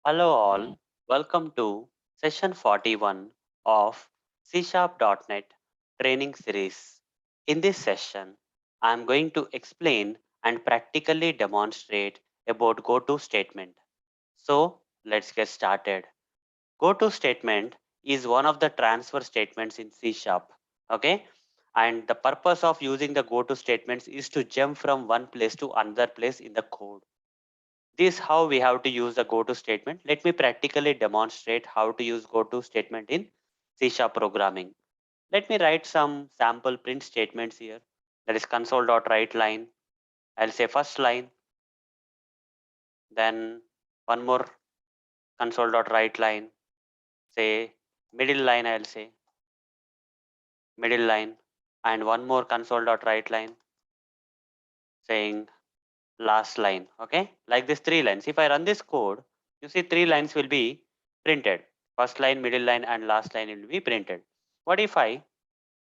Hello all, welcome to session 41 of CSharp.net training series. In this session, I am going to explain and practically demonstrate about goto statement. So let's get started. Goto statement is one of the transfer statements in C Sharp. Okay. And the purpose of using the goto statements is to jump from one place to another place in the code. This how we have to use the goto statement. Let me practically demonstrate how to use goto statement in C# programming. Let me write some sample print statements here. That is console.writeLine. I'll say first line, then one more console.writeLine. Say middle line, I'll say middle line, and one more console.writeLine saying last line. Okay, like this three lines. If I run this code, you see three lines will be printed. First line, middle line, and last line will be printed. What if I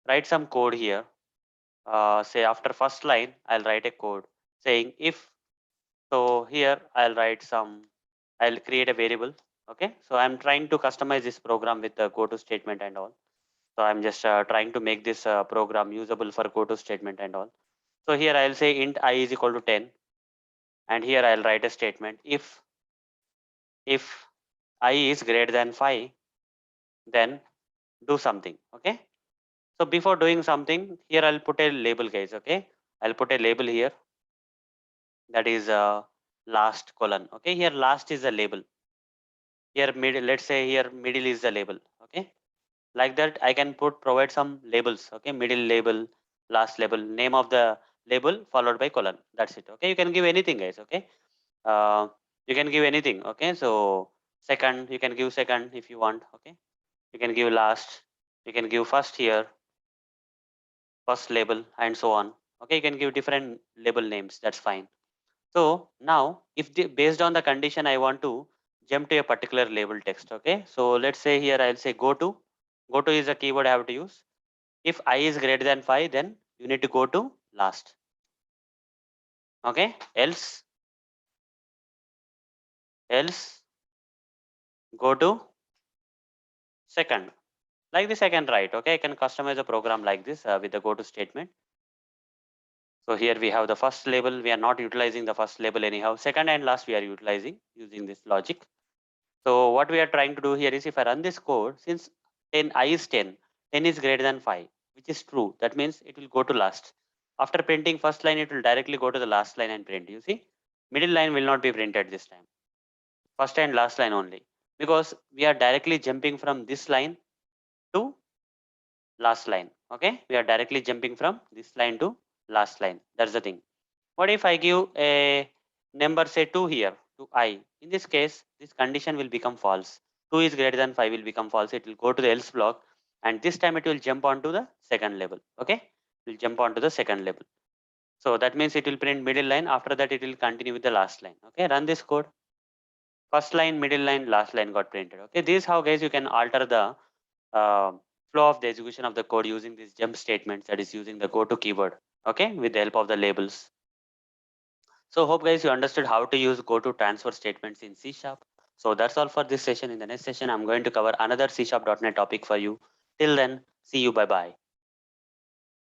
write some code here? Say after first line, I'll write a code saying if. So here I'll write some. I'll create a variable. Okay, so I'm trying to customize this program with the goto statement and all. So I'm just trying to make this program usable for goto statement and all. So here I'll say int I is equal to 10, and here I'll write a statement if I is greater than 5, then do something. Okay, so before doing something, here I'll put a label, guys. Okay, I'll put a label here, that is last colon. Okay, here last is a label. Here middle, let's say here middle is the label. Okay, like that I can provide some labels. Okay, middle label, last label, name of the label followed by colon. That's it. Okay, you can give anything, guys. Okay, uh, you can give anything. Okay, so second, you can give second if you want. Okay, you can give last, you can give first here, first label, and so on. Okay, you can give different label names. That's fine. So now if based on the condition I want to jump to a particular label text. Okay, so let's say here I'll say go to is a keyword I have to use. If I is greater than 5, then you need to go to last. Okay, else go to second. Like this I can write. Okay, I can customize a program like this with the go to statement. So here we have the first label. We are not utilizing the first label anyhow. Second and last we are utilizing using this logic. So what we are trying to do here is, if I run this code, since 10 I is 10, 10 is greater than 5, which is true. That means it will go to last. After printing first line, it will directly go to the last line and print. You see, middle line will not be printed this time. First and last line only, because we are directly jumping from this line to last line. Okay, we are directly jumping from this line to last line. That's the thing. What if I give a number, say 2 here to I? In this case, this condition will become false. 2 is greater than 5 will become false. It will go to the else block, and this time it will jump onto the second label. Okay, it will jump onto the second label. So that means it will print middle line. After that, it will continue with the last line. Okay, run this code. First line, middle line, last line got printed. Okay, this is how, guys, you can alter the uh, flow of the execution of the code using these jump statements, that is using the goto keyword. Okay, with the help of the labels. So hope, guys, you understood how to use goto transfer statements in C Sharp. So that's all for this session. In the next session, I'm going to cover another C Sharp.NET topic for you. Till then, see you. Bye bye.